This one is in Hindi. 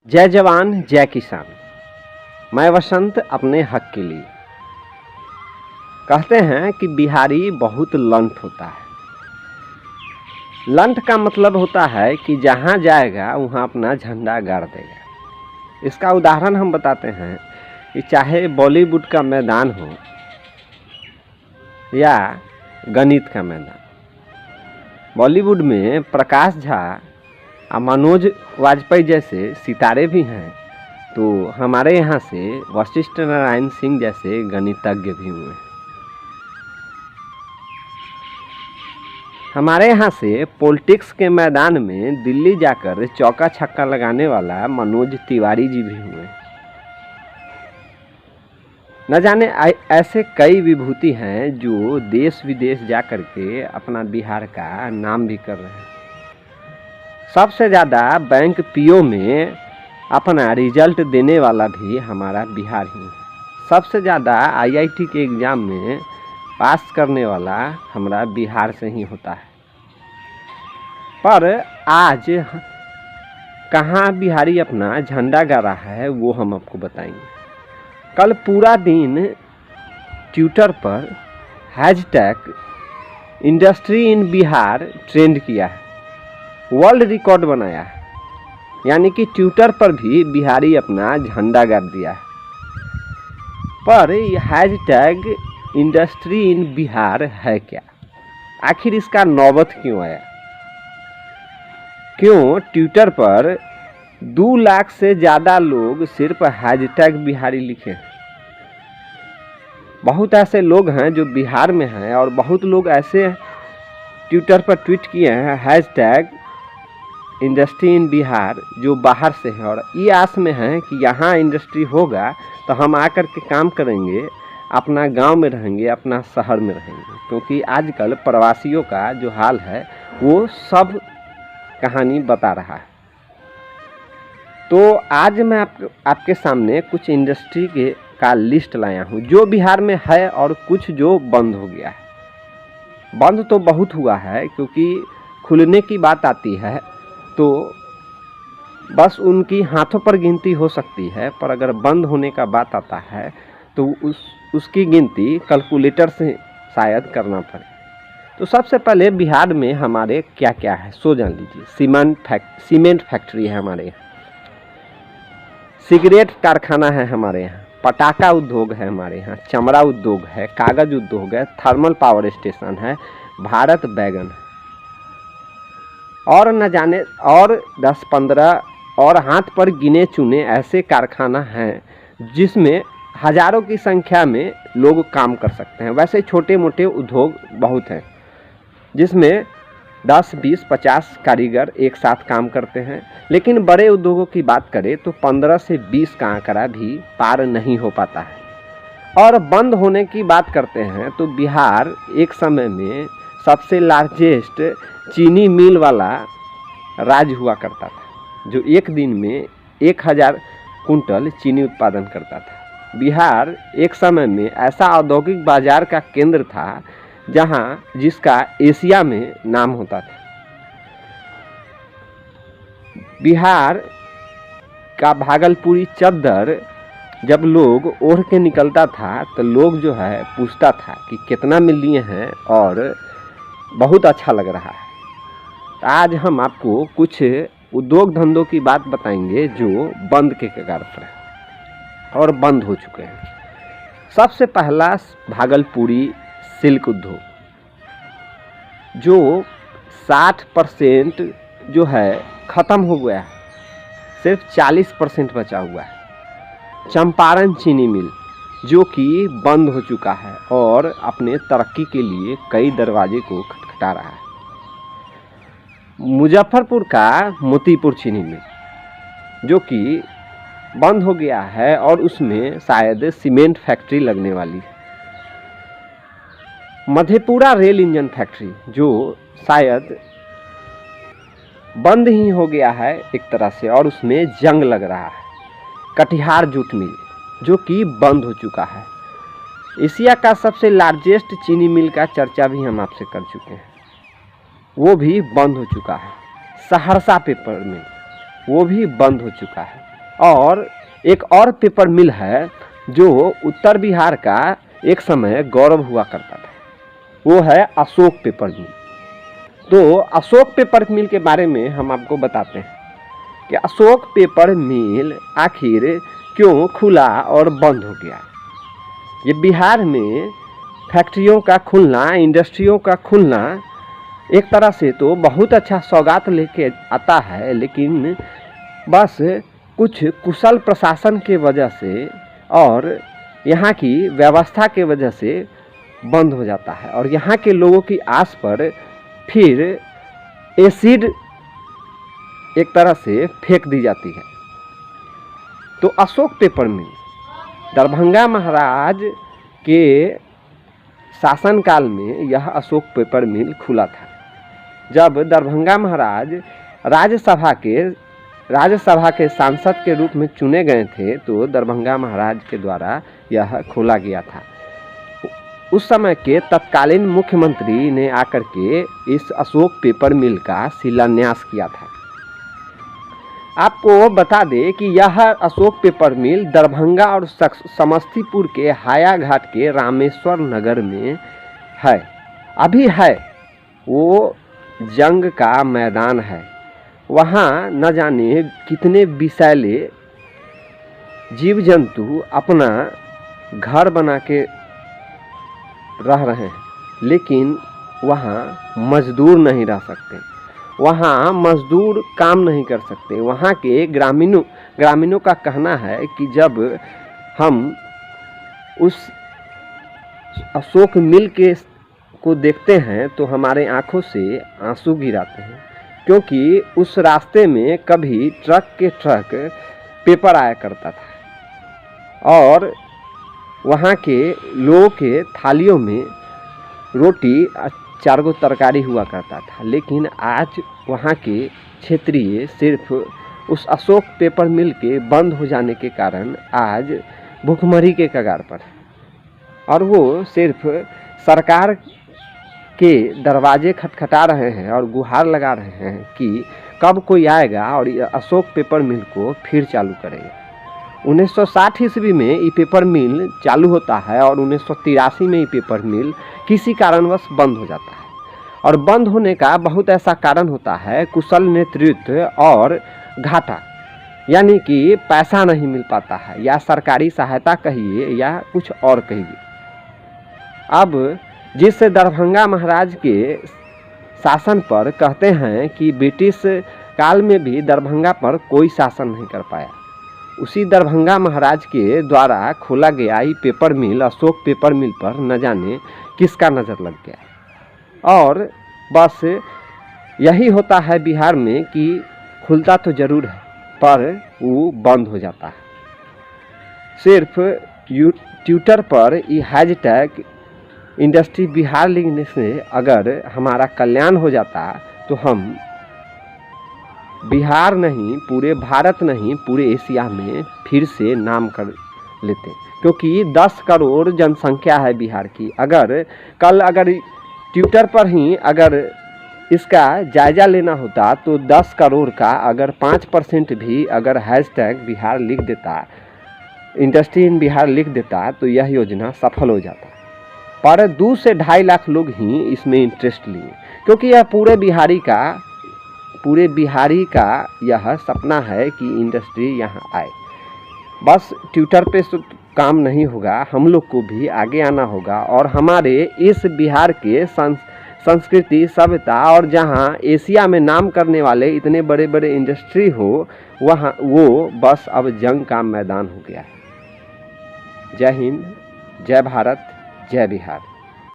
जय जवान जय किसान। मैं वसंत अपने हक के लिए। कहते हैं कि बिहारी बहुत लंठ होता है। लंठ का मतलब होता है कि जहाँ जाएगा वहाँ अपना झंडा गाड़ देगा। इसका उदाहरण हम बताते हैं कि चाहे बॉलीवुड का मैदान हो या गणित का मैदान। बॉलीवुड में प्रकाश झा और मनोज वाजपेयी जैसे सितारे भी हैं, तो हमारे यहाँ से वशिष्ठ नारायण सिंह जैसे गणितज्ञ भी हुए। हमारे यहाँ से पॉलिटिक्स के मैदान में दिल्ली जाकर चौका छक्का लगाने वाला मनोज तिवारी जी भी हुए। न जाने ऐसे कई विभूति हैं जो देश विदेश जाकर के अपना बिहार का नाम भी कर रहे हैं। सबसे ज़्यादा बैंक पीओ में अपना रिजल्ट देने वाला भी हमारा बिहार ही है। सबसे ज़्यादा आईआईटी के एग्ज़ाम में पास करने वाला हमारा बिहार से ही होता है। पर आज कहाँ बिहारी अपना झंडा गा रहा है वो हम आपको बताएंगे। कल पूरा दिन ट्विटर पर hashtag industry in Bihar trend किया है, वर्ल्ड रिकॉर्ड बनाया है। यानी कि ट्विटर पर भी बिहारी अपना झंडा गाड़ दिया है। पर यह हैशटैग इंडस्ट्री इन बिहार है क्या? आखिर इसका नौबत क्यों आया? क्यों ट्विटर पर 2 लाख से ज़्यादा लोग सिर्फ हैशटैग बिहारी लिखे? बहुत ऐसे लोग हैं जो बिहार में हैं और बहुत लोग ऐसे ट्विटर पर ट्वीट किए हैं हैशटैग इंडस्ट्री इन बिहार जो बाहर से है और ये आस में है कि यहाँ इंडस्ट्री होगा तो हम आकर के काम करेंगे, अपना गांव में रहेंगे, अपना शहर में रहेंगे। क्योंकि आजकल प्रवासियों का जो हाल है वो सब कहानी बता रहा है। तो आज मैं आपके सामने कुछ इंडस्ट्री का लिस्ट लाया हूँ जो बिहार में है और कुछ जो बंद हो गया है। बंद तो बहुत हुआ है, क्योंकि खुलने की बात आती है तो बस उनकी हाथों पर गिनती हो सकती है, पर अगर बंद होने का बात आता है तो उसकी गिनती कैलकुलेटर से शायद करना पड़े। तो सबसे पहले बिहार में हमारे क्या क्या है सो जान लीजिए। सीमेंट फैक्ट्री है हमारे यहाँ, सिगरेट कारखाना है हमारे यहाँ, पटाखा उद्योग है हमारे यहाँ, चमड़ा उद्योग है, कागज उद्योग है, थर्मल पावर स्टेशन है, भारत बैगन है, और न जाने और 10-15 और हाथ पर गिने चुने ऐसे कारखाना हैं जिसमें हजारों की संख्या में लोग काम कर सकते हैं। वैसे छोटे मोटे उद्योग बहुत हैं जिसमें 10, 20, 50 कारीगर एक साथ काम करते हैं, लेकिन बड़े उद्योगों की बात करें तो 15 से 20 का आंकड़ा भी पार नहीं हो पाता है। और बंद होने की बात करते हैं तो बिहार एक समय में सबसे लार्जेस्ट चीनी मिल वाला राज्य हुआ करता था, जो एक दिन में 1000 कुंटल चीनी उत्पादन करता था। बिहार एक समय में ऐसा औद्योगिक बाजार का केंद्र था जिसका एशिया में नाम होता था। बिहार का भागलपुरी चद्दर जब लोग ओढ़ के निकलता था तो लोग जो है पूछता था कि कितना में लिए हैं और बहुत अच्छा लग रहा है। तो आज हम आपको कुछ उद्योग धंधों की बात बताएंगे जो बंद के कगार पर है और बंद हो चुके हैं। सबसे पहला भागलपुरी सिल्क उद्योग, जो 60% जो है ख़त्म हो गया है, सिर्फ 40% बचा हुआ है। चंपारण चीनी मिल जो कि बंद हो चुका है और अपने तरक्की के लिए कई दरवाजे को खटखटा रहा है। मुजफ्फरपुर का मोतीपुर चीनी मिल जो कि बंद हो गया है और उसमें शायद सीमेंट फैक्ट्री लगने वाली है। मधेपुरा रेल इंजन फैक्ट्री जो शायद बंद ही हो गया है एक तरह से और उसमें जंग लग रहा है। कटिहार जूट मिल जो कि बंद हो चुका है। एशिया का सबसे लार्जेस्ट चीनी मिल का चर्चा भी हम आपसे कर चुके हैं, वो भी बंद हो चुका है। सहरसा पेपर मिल वो भी बंद हो चुका है। और एक और पेपर मिल है जो उत्तर बिहार का एक समय गौरव हुआ करता था, वो है अशोक पेपर मिल। तो अशोक पेपर मिल के बारे में हम आपको बताते हैं कि अशोक पेपर मिल आखिर क्यों खुला और बंद हो गया। ये बिहार में फैक्ट्रियों का खुलना, इंडस्ट्रियों का खुलना एक तरह से तो बहुत अच्छा सौगात लेके आता है, लेकिन बस कुछ कुशल प्रशासन के वजह से और यहाँ की व्यवस्था के वजह से बंद हो जाता है और यहाँ के लोगों की आस पर फिर एसिड एक तरह से फेंक दी जाती है। तो अशोक पेपर मिल दरभंगा महाराज के शासनकाल में यह अशोक पेपर मिल खुला था। जब दरभंगा महाराज राज्यसभा के सांसद के रूप में चुने गए थे तो दरभंगा महाराज के द्वारा यह खोला गया था। उस समय के तत्कालीन मुख्यमंत्री ने आकर के इस अशोक पेपर मिल का शिलान्यास किया था। आपको बता दें कि यह अशोक पेपर मिल दरभंगा और समस्तीपुर के हायाघाट के रामेश्वर नगर में है, अभी है। वो जंग का मैदान है, वहाँ न जाने कितने विषैले जीव जंतु अपना घर बना के रह रहे हैं, लेकिन वहाँ मजदूर नहीं रह सकते, वहाँ मजदूर काम नहीं कर सकते। वहाँ के ग्रामीणों का कहना है कि जब हम उस अशोक मिल को देखते हैं तो हमारे आंखों से आंसू गिराते हैं, क्योंकि उस रास्ते में कभी ट्रक के ट्रक पेपर आया करता था और वहाँ के लोगों के थालियों में रोटी 4 गो तरकारी हुआ करता था। लेकिन आज वहाँ के क्षेत्रीय सिर्फ उस अशोक पेपर मिल के बंद हो जाने के कारण आज भूखमरी के कगार पर है और वो सिर्फ सरकार के दरवाजे खटखटा रहे हैं और गुहार लगा रहे हैं कि कब कोई आएगा और अशोक पेपर मिल को फिर चालू करेगा। 1960 ईस्वी में ये पेपर मिल चालू होता है और 1983 में ये पेपर मिल किसी कारणवश बंद हो जाता है और बंद होने का बहुत ऐसा कारण होता है, कुशल नेतृत्व और घाटा, यानी कि पैसा नहीं मिल पाता है या सरकारी सहायता कहिए या कुछ और कहिए। अब जिस दरभंगा महाराज के शासन पर कहते हैं कि ब्रिटिश काल में भी दरभंगा पर कोई शासन नहीं कर पाया, उसी दरभंगा महाराज के द्वारा खोला गया ये पेपर मिल, अशोक पेपर मिल पर न जाने किसका नज़र लग गया। और बस यही होता है बिहार में कि खुलता तो ज़रूर है पर वो बंद हो जाता है। सिर्फ ट्विटर पर ये हैशटैग इंडस्ट्री बिहार लिखने से अगर हमारा कल्याण हो जाता तो हम बिहार नहीं, पूरे भारत नहीं, पूरे एशिया में फिर से नाम कर लेते, क्योंकि 10 करोड़ जनसंख्या है बिहार की। अगर ट्विटर पर ही अगर इसका जायज़ा लेना होता तो 10 करोड़ का अगर 5% भी अगर हैशटैग बिहार लिख देता, इंडस्ट्री इन बिहार लिख देता तो यह योजना सफल हो जाता। पर 2 से 2.5 लाख लोग ही इसमें इंटरेस्ट लिए, क्योंकि यह पूरे बिहारी का यह सपना है कि इंडस्ट्री यहाँ आए। बस ट्विटर पे तो काम नहीं होगा, हम लोग को भी आगे आना होगा और हमारे इस बिहार के संस्कृति, सभ्यता और जहाँ एशिया में नाम करने वाले इतने बड़े बड़े इंडस्ट्री हो, वहाँ वो बस अब जंग का मैदान हो गया है। जय हिंद, जय भारत, जय बिहार।